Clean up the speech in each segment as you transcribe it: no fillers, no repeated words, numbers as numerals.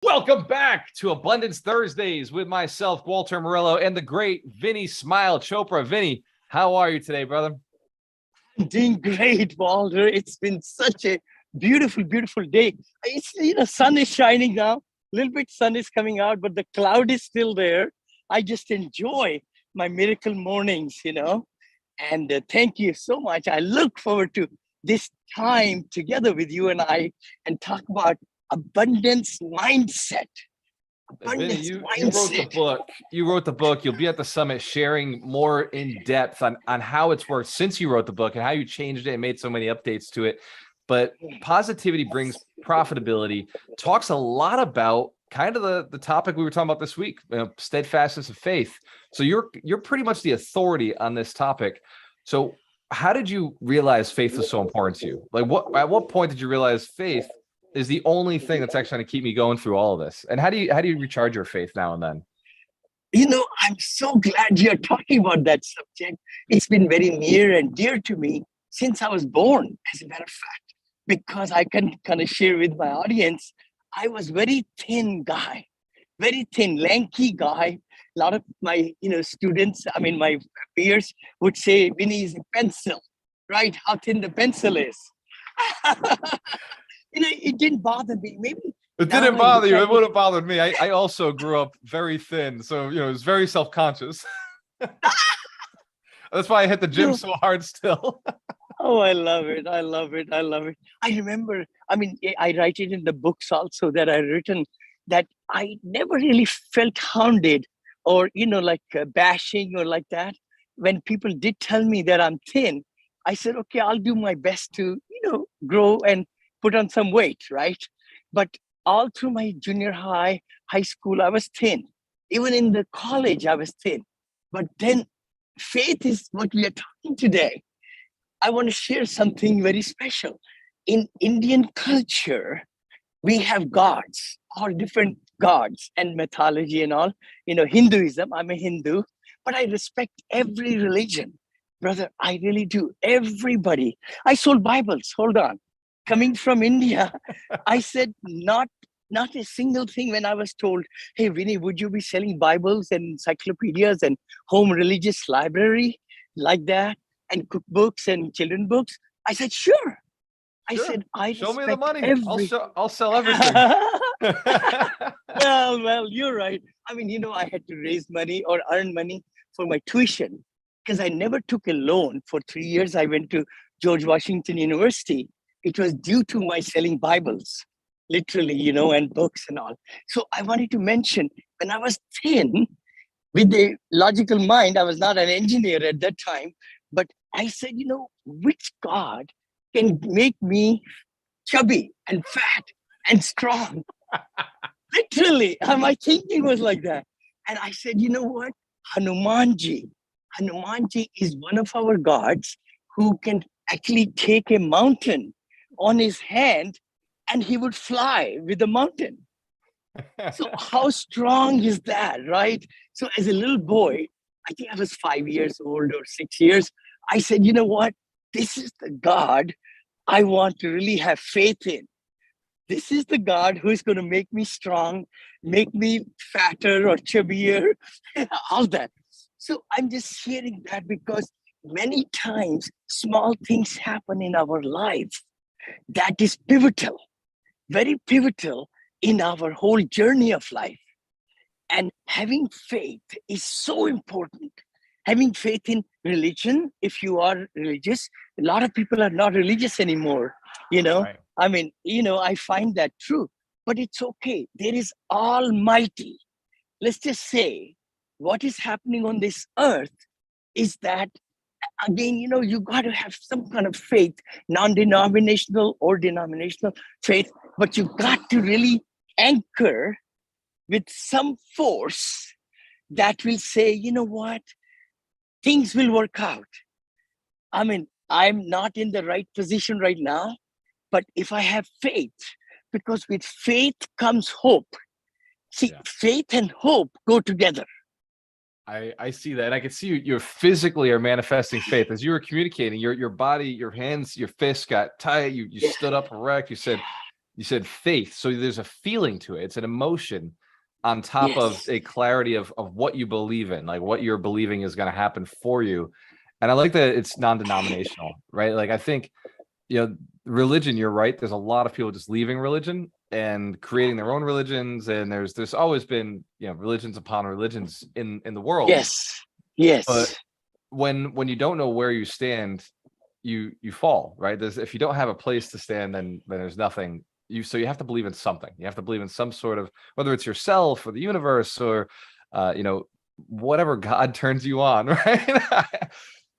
Welcome back to Abundance Thursdays with myself, Walter Murillo, and the great Vinney Smile Chopra. Vinney, how are you today, brother? Doing great, Walter. It's been such a beautiful, beautiful day. Sun is shining now. A little bit sun is coming out, but the cloud is still there. I just enjoy my miracle mornings. And thank you so much. I look forward to this time together with you and I and talk about abundance mindset. Vinney, Abundance you wrote the mindset. book. You wrote the book. You'll be at the summit sharing more in depth on how it's worked since you wrote the book and how you changed it and made so many updates to it. But positivity brings profitability. Talks a lot about kind of the topic we were talking about this week, steadfastness of faith. So you're pretty much the authority on this topic. So how did you realize faith was so important to you? Like at what point did you realize faith is the only thing that's actually going to keep me going through all of this? And how do you recharge your faith now and then? I'm so glad you're talking about that subject. It's been very near and dear to me since I was born, as a matter of fact, because I can kind of share with my audience. I was very thin guy, very thin, lanky guy. A lot of my, students, my peers would say, Vinney is a pencil, right? How thin the pencil is. It didn't bother me. Maybe It now didn't I bother look you. at It would have bothered me. I also grew up very thin. So, it was very self-conscious. That's why I hit the gym it. so hard still. Oh, I love it. I love it. I love it. I remember, I write it in the books also that I written that I never really felt hounded or, bashing or like that. When people did tell me that I'm thin, I said, okay, I'll do my best to, grow and put on some weight, right? But all through my junior high school, I was thin. Even in the college, I was thin. But then faith is what we are talking today. I want to share something very special. In Indian culture, we have gods, all different gods and mythology and all. Hinduism, I'm a Hindu, but I respect every religion. Brother, I really do. Everybody. I sold Bibles. Hold on. Coming from India, I said not a single thing when I was told, hey, Vinney, would you be selling Bibles and encyclopedias and home religious library like that? And cookbooks and children books. I said, sure. I Sure. said, I Show me the respect money. every. I'll sell everything. Well, you're right. I had to raise money or earn money for my tuition because I never took a loan for 3 years. I went to George Washington University. It was due to my selling Bibles, literally, and books and all. So I wanted to mention when I was 10, with a logical mind, I was not an engineer at that time, but I said, which God can make me chubby and fat and strong? Literally, my thinking was like that. And I said, you know what? Hanumanji. Hanumanji is one of our gods who can actually take a mountain on his hand and he would fly with the mountain. So how strong is that, right? So as a little boy, I think I was 5 years old or 6 years, I said, you know what? This is the God I want to really have faith in. This is the God who is going to make me strong, make me fatter or chubbier, all that. So I'm just sharing that because many times small things happen in our life that is pivotal, very pivotal in our whole journey of life. And having faith is so important. Having faith in religion, if you are religious, a lot of people are not religious anymore. You know, Right. I find that true, but it's okay. There is Almighty. Let's just say what is happening on this earth is that, again, you got to have some kind of faith, non denominational or denominational faith, but you got to really anchor with some force that will say, you know what, things will work out. I'm not in the right position right now, but if I have faith, because with faith comes hope. See, Yeah. faith and hope go together. I see that. And I can see you physically are manifesting faith as you were communicating. Your body, your hands, your fists got tight. You Yeah. stood up erect. You said, you said faith. So there's a feeling to it. It's an emotion on top of Yes. a clarity of what you believe in, like what you're believing is going to happen for you. And I like that it's non-denominational, right? Like I think, religion, you're right. There's a lot of people just leaving religion and creating their own religions. And there's always been, religions upon religions in the world. Yes. Yes. But when you don't know where you stand, you fall, right? If you don't have a place to stand, then there's nothing. So you have to believe in something. You have to believe in some sort of, whether it's yourself or the universe or whatever God turns you on, right?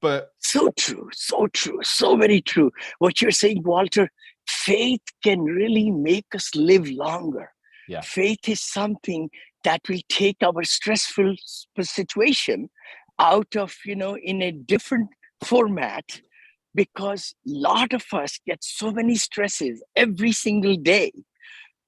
But so true, so true, so very true. What you're saying, Walter, faith can really make us live longer. yeah, Faith is something that will take our stressful situation out of, in a different format, because a lot of us get so many stresses every single day.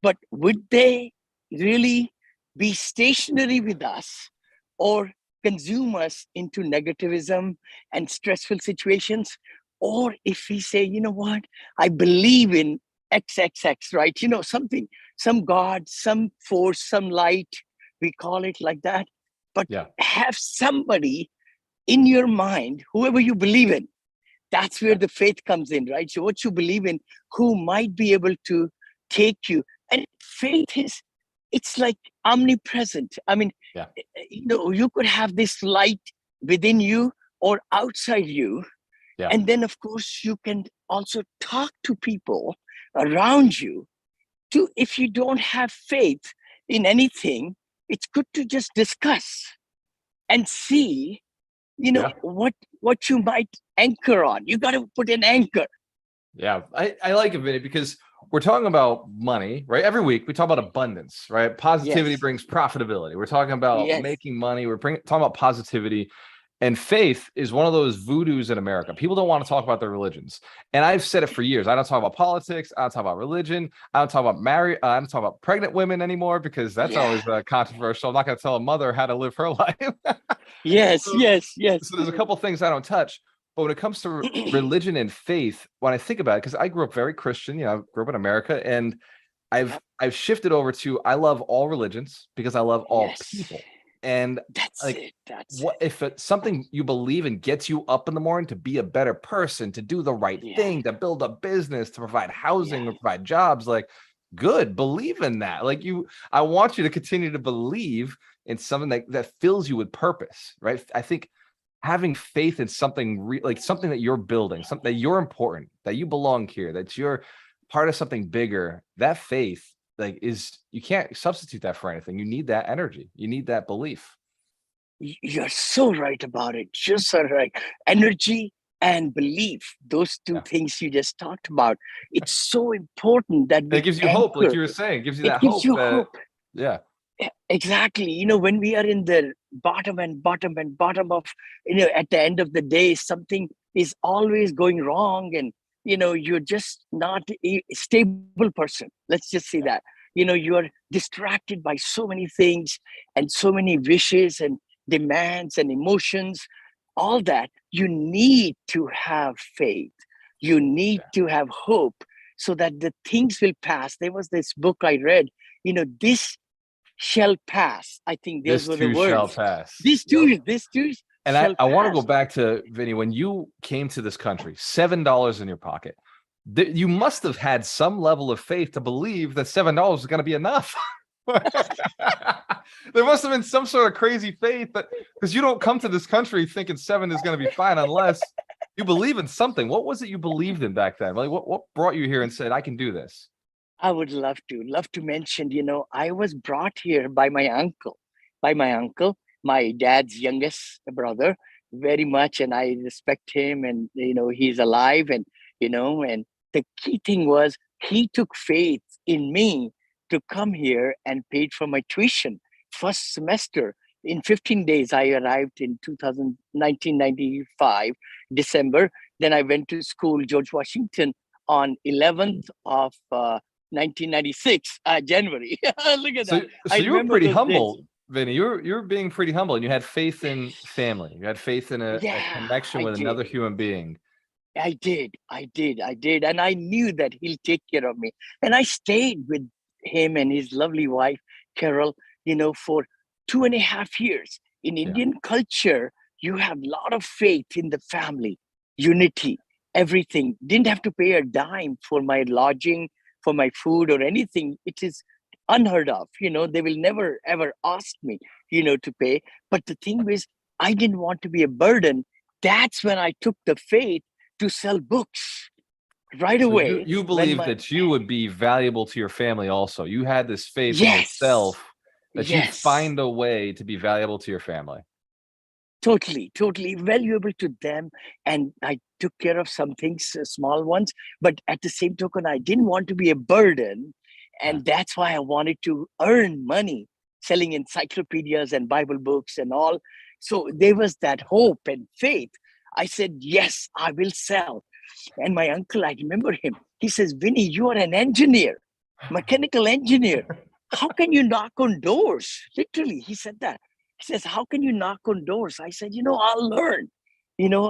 But would they really be stationary with us, or consume us into negativism and stressful situations? Or if we say, you know what, I believe in XXX, right? Something, some God, some force, some light, we call it like that. But yeah, have somebody in your mind, whoever you believe in, that's where the faith comes in, right? So what you believe in, who might be able to take you. And faith it's like omnipresent. I mean, yeah, you could have this light within you or outside you. yeah, And then, of course, you can also talk to people around you. If you don't have faith in anything, it's good to just discuss and see, yeah. what you might anchor on. You got to put an anchor. Yeah, I like it, Vinny, because we're talking about money, right? Every week we talk about abundance, right? Positivity Yes, brings profitability. We're talking about yes, making money. We're talking about positivity. And faith is one of those voodoos in America. People don't want to talk about their religions. And I've said it for years. I don't talk about politics. I don't talk about religion. I don't talk about I don't talk about pregnant women anymore, because that's yeah, always controversial. I'm not going to tell a mother how to live her life. yes, So, yes, yes. so there's a couple things I don't touch. But when it comes to religion and faith, when I think about it, because I grew up very Christian, I grew up in America, and I've Yep. I've shifted over to, I love all religions because I love all Yes, people. And that's like, it. That's what it. if it's something you believe in gets you up in the morning to be a better person, to do the right Yeah, thing, to build a business, to provide housing, yeah. to provide jobs, like, good, believe in that. Like, I want you to continue to believe in something that fills you with purpose, right? I think having faith in something like something that you're building, something that you're important, that you belong here, that you're part of something bigger, that faith, like, you can't substitute that for anything. You need that energy. You need that belief. You're so right about it. Just so right. Energy and belief, those two Yeah. things you just talked about. It's so important that And it we gives you hope, like anchor. you were saying. It gives you It that gives hope you that, hope. yeah, Exactly. When we are in the bottom and bottom and bottom of, at the end of the day, something is always going wrong, and, you're just not a stable person. Let's just say yeah, that. You are distracted by so many things and so many wishes and demands and emotions, all that. You need to have faith. You need yeah. to have hope, so that the things will pass. There was this book I read, this shall pass. I think those This were the too shall words. pass. These Yep. two, these two And shall I want to go pass. back to, Vinny, when you came to this country, $7 in your pocket, you must have had some level of faith to believe that $7 was going to be enough. There must have been some sort of crazy faith, that because you don't come to this country thinking 7 is going to be fine unless you believe in something. What was it you believed in back then? Like, what brought you here and said, I can do this? I would love to mention, I was brought here by my uncle, my dad's youngest brother, very much. And I respect him, and, he's alive. And the key thing was, he took faith in me to come here and paid for my tuition. First semester, in 15 days, I arrived in 1995, December. Then I went to school, George Washington, on 11th of 1996, January. Look at So, that. I so you were remember pretty those days. humble, Vinny. You were being pretty humble, and you had faith in family. You had faith in a Yeah, connection I with another did. human being. I did. And I knew that he'll take care of me. And I stayed with him and his lovely wife, Carol, for 2.5 years. In Yeah. Indian culture, you have a lot of faith in the family, unity, everything. Didn't have to pay a dime for my lodging, for my food or anything. It is unheard of. They will never ever ask me, to pay. But the thing is, I didn't want to be a burden. That's when I took the faith to sell books right So you away. you When believe my that you would be valuable to your family also. You had this faith in Yes, yourself that you'd yes, find a way to be valuable to your family. totally valuable to them. And I took care of some things, small ones, but at the same token, I didn't want to be a burden. Yeah. And that's why I wanted to earn money selling encyclopedias and Bible books and all. So there was that hope and faith. I said, yes, I will sell. And my uncle, I remember him. He says, Vinney, you are an engineer, mechanical engineer. How can you knock on doors? Literally, he said that. He says, how can you knock on doors? I said, I'll learn.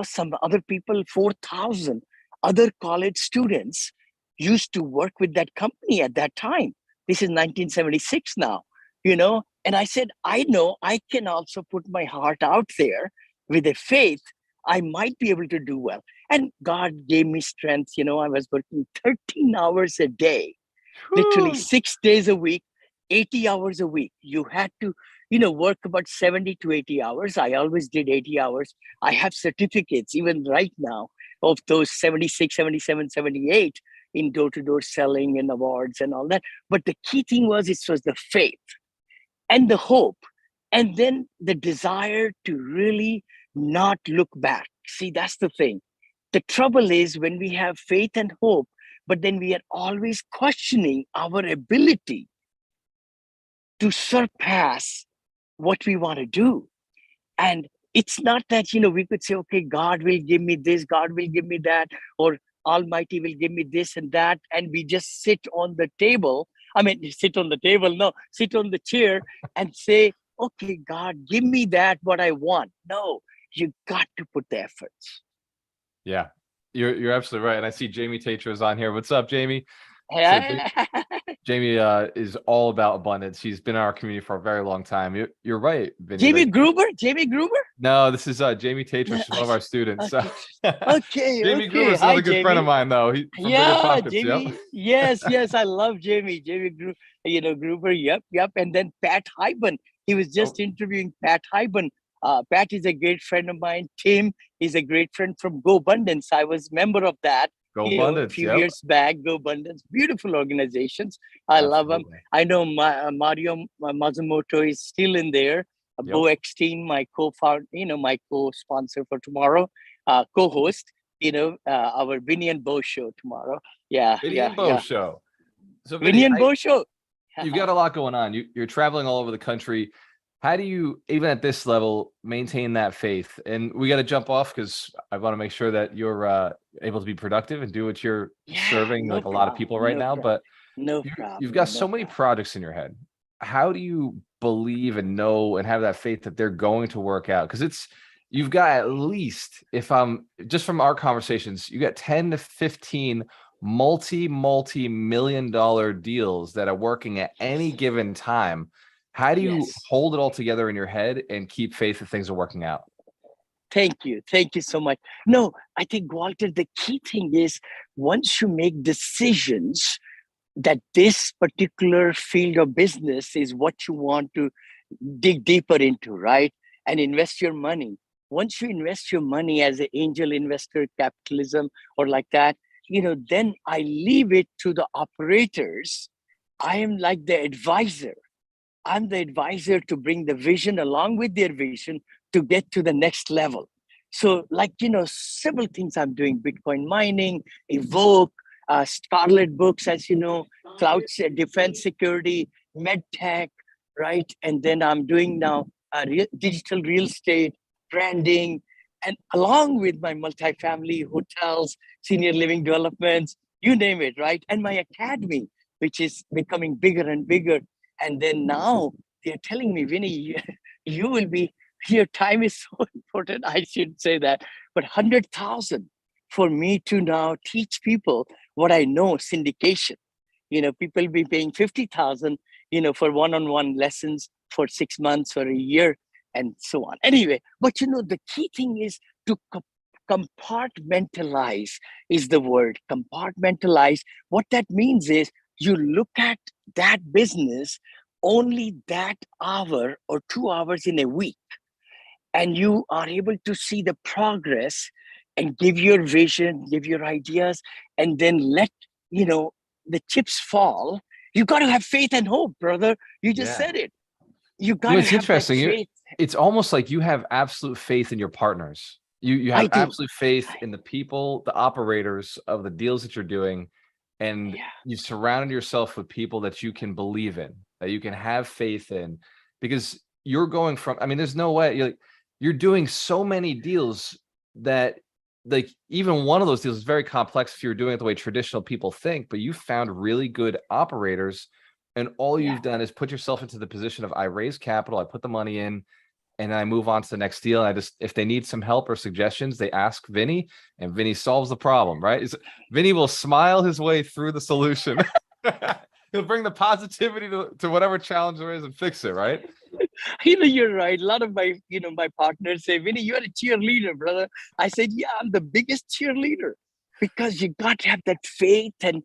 Some other people, 4,000 other college students used to work with that company at that time. This is 1976 now. And I said, I know I can also put my heart out there with a faith. I might be able to do well. And God gave me strength. I was working 13 hours a day, literally Whew. 6 days a week, 80 hours a week. You had to, work about 70 to 80 hours. I always did 80 hours. I have certificates, even right now, of those 76, 77, 78 in door to door selling and awards and all that. But the key thing was it was the faith and the hope, and then the desire to really not look back. See, that's the thing. The trouble is when we have faith and hope, but then we are always questioning our ability to surpass what we want to do. And it's not that, we could say, okay, God will give me this, God will give me that, or Almighty will give me this and that. And we just sit on the table. I mean, sit on the table, no, sit on the chair and say, okay, God, give me that, what I want. No, you got to put the efforts. Yeah. You're absolutely right. And I see Jamie Tatro is on here. What's up, Jamie? So Jamie is all about abundance. He's been in our community for a very long time. You're right, Vinny. Jamie Like, Gruber? Jamie Gruber? no, this is Jamie Tatro. Yeah, She's one of our students. So okay. Okay, Jamie Gruber okay. is Hi, another good friend of Jamie. mine, though. He from Bigger Yeah, Pockets. Yep. Jamie. Yes, I love Jamie. Gruber. Yep. And then Pat Hyben. He was Oh, just interviewing Pat Hyben. Pat is a great friend of mine. Tim is a great friend from Go Abundance. I was member of that, go a abundance. few Yep. years back. Go Abundance, beautiful organizations. I love them. Absolutely. I know Mario Mazumoto is still in there. Yep. Bo Eckstein, my co-founder, my co-sponsor for tomorrow, co-host. Our Vinney and Bo show tomorrow. Yeah, Vinny yeah, and Bo yeah. show. So Vinney Vinny, and Bo show. you've got a lot going on. You're traveling all over the country. How do you, even at this level, maintain that faith? And we got to jump off because I want to make sure that you're able to be productive and do what you're Yeah, serving no like a lot of problem, people right no now. problem, But no you've got problem, so no many problem. projects in your head. How do you believe and know and have that faith that they're going to work out? Because you've got at least, if I'm just from our conversations, you got 10 to 15 multi-million-dollar deals that are working at any given time. How do you Yes. hold it all together in your head and keep faith that things are working out? Thank you. Thank you so much. No, I think, Walter, the key thing is once you make decisions that this particular field of business is what you want to dig deeper into, right? And invest your money. Once you invest your money as an angel investor, capitalism, or like that, then I leave it to the operators. I am like the advisor. I'm the advisor to bring the vision along with their vision to get to the next level. So, several things I'm doing: Bitcoin mining, Evoke, Scarlet Books, as you know, cloud defense security, med tech, right? And then I'm doing now digital real estate, branding, and along with my multifamily hotels, senior living developments, you name it, right? And my academy, which is becoming bigger and bigger. And then now they're telling me, Vinney, you will be, your time is so important. I should say that, but 100,000 for me to now teach people what I know, syndication. People be paying 50,000, for one-on-one lessons for 6 months or a year and so on. Anyway, but the key thing is to compartmentalize is the word. Compartmentalize. What that means is you look at that business only that hour or 2 hours in a week, and you are able to see the progress and give your vision, give your ideas, and then let the chips fall. You got to have faith and hope, brother. You just said it. You got to It's have that interesting. faith. It's almost like you have absolute faith in your partners. You have absolute faith in the people, the operators of the deals that you're doing, and you surrounded yourself with people that you can believe in, that you can have faith in, because you're going from, there's no way you're doing so many deals that like even one of those deals is very complex if you're doing it the way traditional people think, but you found really good operators, and all you've done is put yourself into the position of I raise capital, I put the money in, and I move on to the next deal. And I just, if they need some help or suggestions, they ask Vinney, and Vinney solves the problem, right? Vinney will smile his way through the solution. He'll bring the positivity to whatever challenge there is and fix it, right? You're right. A lot of my partners say, Vinney, you're a cheerleader, brother. I said, yeah, I'm the biggest cheerleader, because you got to have that faith and,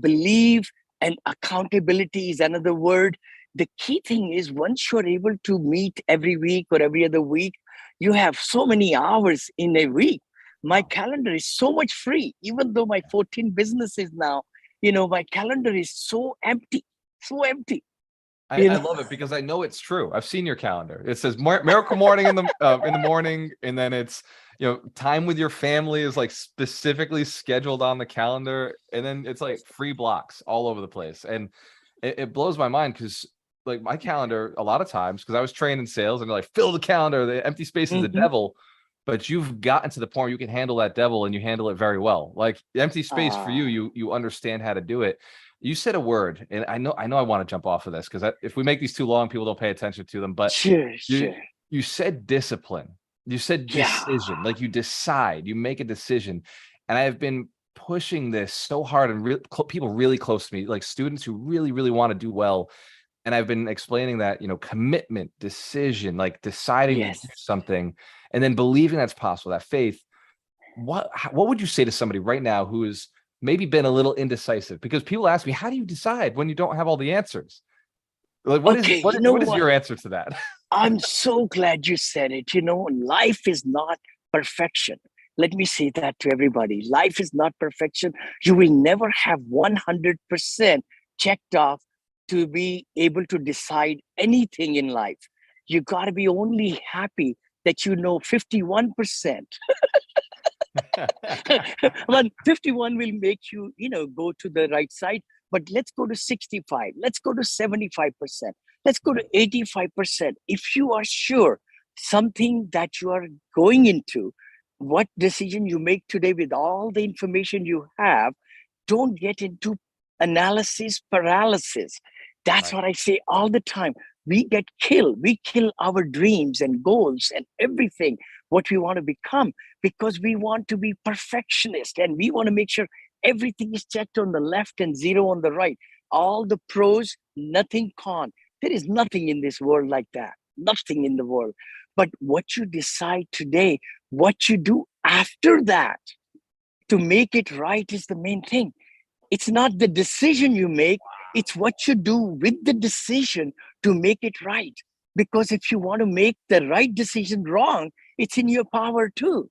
believe, and accountability is another word. The key thing is once you're able to meet every week or every other week, you have so many hours in a week. My calendar is so much free, even though my 14 businesses now, my calendar is so empty, so empty. I love it because I know it's true. I've seen your calendar. It says Miracle Morning in the morning, and then it's time with your family is like specifically scheduled on the calendar, and then it's like free blocks all over the place, and it blows my mind because like my calendar a lot of times, because I was trained in sales and like fill the calendar, the empty space is the devil, but you've gotten to the point where you can handle that devil, and you handle it very well. Like the empty space for you understand how to do it. You said a word, and I know I want to jump off of this because if we make these too long, people don't pay attention to them. But you said discipline. You said decision. Like you decide, you make a decision. And I have been pushing this so hard, and people really close to me, like students who really, really want to do well. And I've been explaining that, commitment, decision, like deciding to do something, and then believing that's possible, that faith. What would you say to somebody right now who is maybe been a little indecisive? Because people ask me, how do you decide when you don't have all the answers? Like, what is your answer to that? I'm so glad you said it. Life is not perfection. Let me say that to everybody. Life is not perfection. You will never have 100% checked off to be able to decide anything in life. You got to be only happy that 51%. Well, 51 will make you, go to the right side. But let's go to 65. Let's go to 75%. Let's go to 85%. If you are sure something that you are going into, what decision you make today with all the information you have, don't get into analysis paralysis. That's what I say all the time. We get killed. We kill our dreams and goals and everything, what we want to become, because we want to be perfectionist and we want to make sure everything is checked on the left and zero on the right. All the pros, nothing con. There is nothing in this world like that. Nothing in the world. But what you decide today, what you do after that to make it right is the main thing. It's not the decision you make, it's what you do with the decision to make it right. Because if you want to make the right decision wrong, it's in your power too.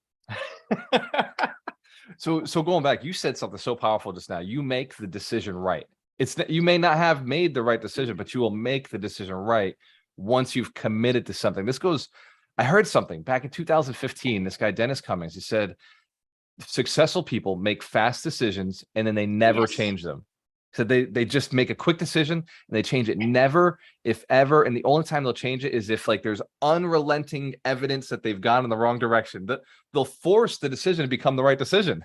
So going back, you said something so powerful just now. You make the decision right. It's that you may not have made the right decision, but you will make the decision right once you've committed to something. I heard something back in 2015, this guy, Dennis Cummings, he said, successful people make fast decisions and then they never change them. So they just make a quick decision and they change it never, if ever. And the only time they'll change it is if like there's unrelenting evidence that they've gone in the wrong direction. They'll force the decision to become the right decision.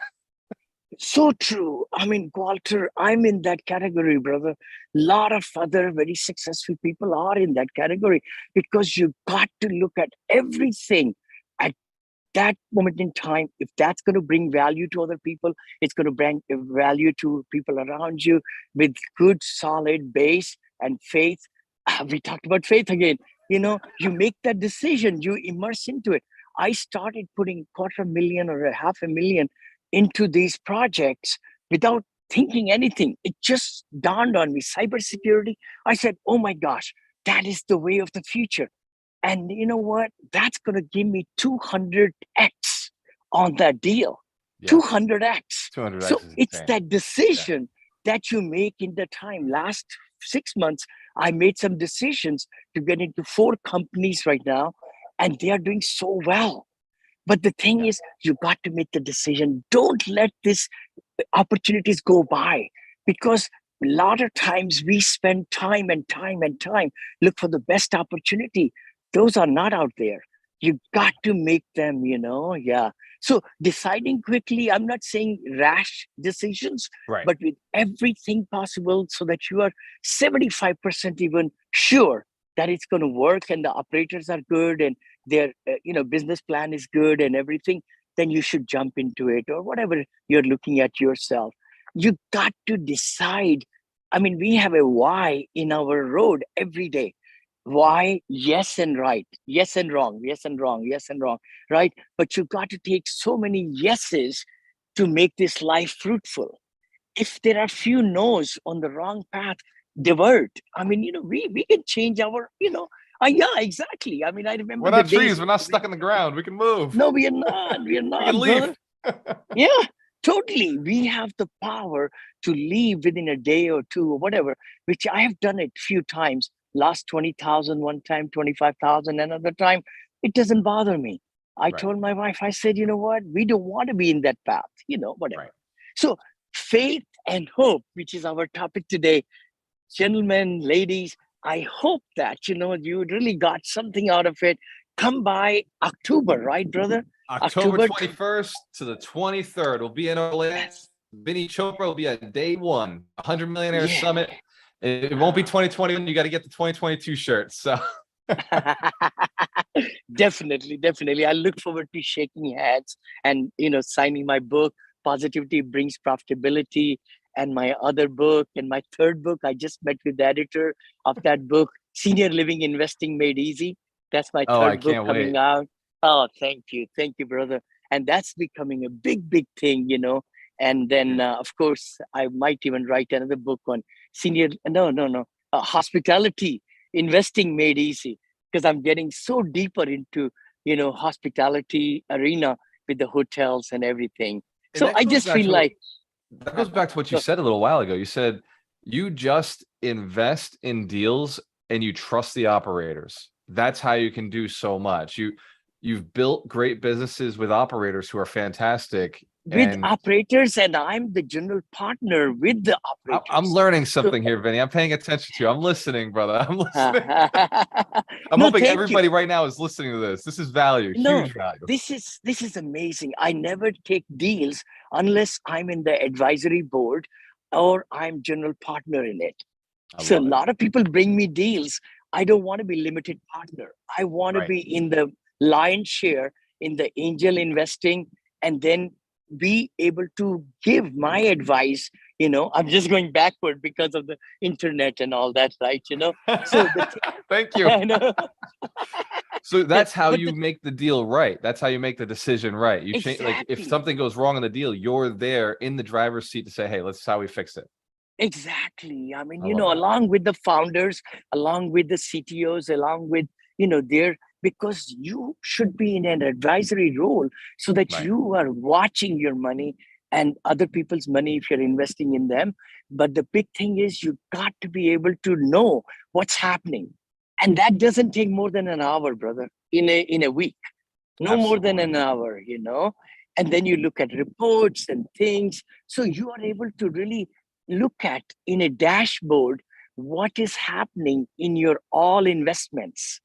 So true. I mean, Walter, I'm in that category, brother. A lot of other very successful people are in that category because you got to look at everything at that moment in time, if that's going to bring value to other people, it's going to bring value to people around you with good, solid base and faith. We talked about faith again. You make that decision, you immerse into it. I started putting 250,000 or 500,000 into these projects without thinking anything. It just dawned on me, cybersecurity. I said, oh my gosh, that is the way of the future. And you know what? That's going to give me 200x on that deal. Yeah. 200x. 200x. So it's that decision that you make in the time. Last 6 months, I made some decisions to get into 4 companies right now, and they are doing so well. But the thing is, you got to make the decision. Don't let these opportunities go by, because a lot of times we spend time and time and time, look for the best opportunity. Those are not out there. You got to make them, So deciding quickly, I'm not saying rash decisions, but with everything possible so that you are 75% even sure that it's going to work and the operators are good and their business plan is good and everything, then you should jump into it, or whatever you're looking at yourself. You got to decide. I mean, we have a why in our road every day. Why? Yes and right, yes and wrong, yes and wrong, yes and wrong, right? But you got to take so many yeses to make this life fruitful. If there are few no's on the wrong path, divert. I mean, we can change our, yeah, exactly. I mean, I remember we're not trees, we're not stuck in the ground. We can move. No, we are not. We are not. We can leave. Yeah, totally. We have the power to leave within a day or two or whatever, which I have done it a few times. Lost 20,000 one time, 25,000 another time. It doesn't bother me. I told my wife, I said, you know what? We don't want to be in that path, whatever. Right. So faith and hope, which is our topic today. Gentlemen, ladies, I hope that, you really got something out of it. Come by October, right, brother? October 21st to the 23rd. We'll be in Orlando. Yes. Vinney Chopra will be at day 1, 100 Millionaire Summit. It won't be 2021. You got to get the 2022 shirt. So definitely. I look forward to shaking hands and, signing my book, Positivity Brings Profitability, and my other book, and my third book. I just met with the editor of that book, Senior Living Investing Made Easy. That's my third book coming out. Oh, thank you, brother. And that's becoming a big thing, And then, of course, I might even write another book on hospitality investing made easy, because I'm getting so deeper into, hospitality arena with the hotels and everything. So I just feel like that goes back to what you said a little while ago. You said you just invest in deals and you trust the operators. That's how you can do so much. You've built great businesses with operators who are fantastic. With operators, and I'm the general partner with the operators. I'm learning something here, Vinney. I'm paying attention to you. I'm listening, brother. I'm listening. I'm hoping everybody right now is listening to this. This is value, huge value. This is amazing. I never take deals unless I'm in the advisory board or I'm general partner in it. So a lot of people bring me deals. I don't want to be limited partner. I want to be in the lion's share in the angel investing, and then be able to give my advice. I'm just going backward because of the internet and all that, right? So thank you. I know. So that's how you make the deal right. That's how you make the decision right. You change, like if something goes wrong in the deal, you're there in the driver's seat to say, hey, let's how we fix it. Exactly. I mean, along with the founders, along with the CTOs, along with because you should be in an advisory role so that you are watching your money and other people's money if you're investing in them. But the big thing is you got to be able to know what's happening. And that doesn't take more than an hour, brother, in a week. No more than an hour, And then you look at reports and things. So you are able to really look at in a dashboard what is happening in your all investments.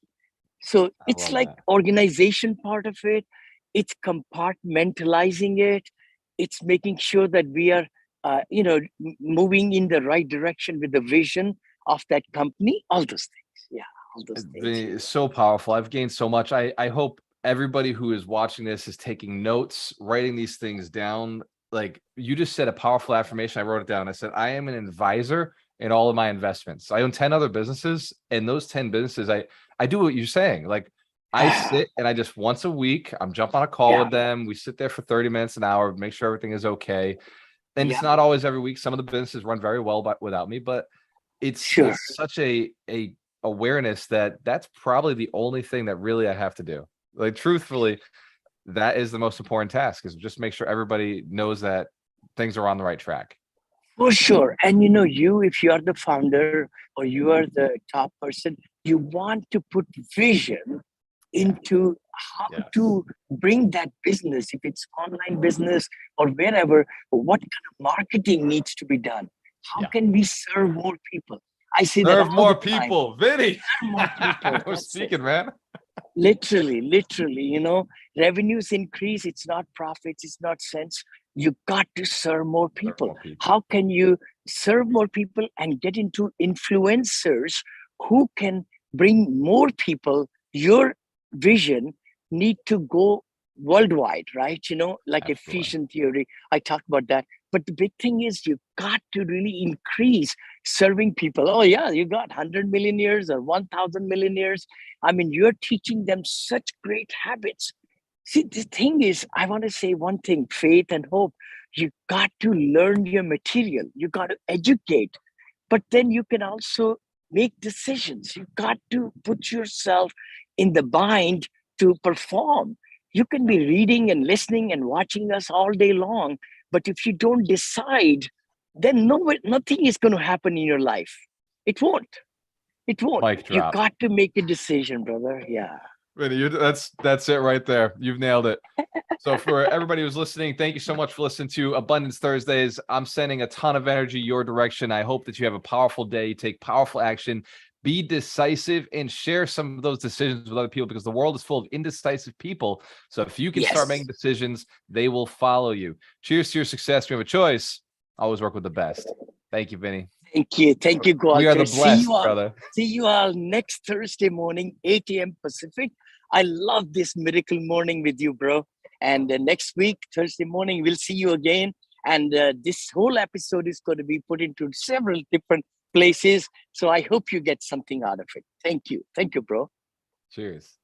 So it's like organization part of it. It's compartmentalizing it. It's making sure that we are, moving in the right direction with the vision of that company. All those things. Yeah, all those things. It's so powerful. I've gained so much. I hope everybody who is watching this is taking notes, writing these things down. Like you just said a powerful affirmation. I wrote it down. I said, I am an advisor in all of my investments. I own 10 other businesses, and those 10 businesses, I do what you're saying. Like I sit and I just once a week, I'm jump on a call with them. We sit there for 30 minutes, an hour, make sure everything is okay. And it's not always every week. Some of the businesses run very well without me, but it's such a awareness that that's probably the only thing that really I have to do. Like truthfully, that is the most important task, is just make sure everybody knows that things are on the right track. For sure. And if you are the founder or you are the top person, you want to put vision into how to bring that business, if it's online business or wherever, what kind of marketing needs to be done. How can we serve more people? I say serve that more people, Vinney. Serve more people. I was speaking, man. Literally, revenues increase. It's not profits. It's not cents. You got to serve more people. How can you serve more people and get into influencers who can bring more people? Your vision need to go worldwide, right? Like a fusion theory. I talked about that. But the big thing is you got to really increase serving people. Oh yeah, you got 100 millionaires or 1,000 millionaires. I mean, you're teaching them such great habits. See, the thing is, I want to say one thing, faith and hope. You got to learn your material. You got to educate. But then you can also make decisions. You got to put yourself in the bind to perform. You can be reading and listening and watching us all day long. But if you don't decide, then nothing is going to happen in your life. It won't. It won't. Mic drop. You got to make a decision, brother. Yeah. Vinney, that's it right there. You've nailed it. So for everybody who's listening, thank you so much for listening to Abundance Thursdays. I'm sending a ton of energy your direction. I hope that you have a powerful day. You take powerful action. Be decisive and share some of those decisions with other people, because the world is full of indecisive people. So if you can start making decisions, they will follow you. Cheers to your success. We have a choice. Always work with the best. Thank you, Vinney. Thank you. Thank you, Walter. We are the blessed, brother. See you all next Thursday morning, 8 a.m. Pacific. I love this miracle morning with you, bro. And next week, Thursday morning, we'll see you again. And this whole episode is going to be put into several different places. So I hope you get something out of it. Thank you. Thank you, bro. Cheers.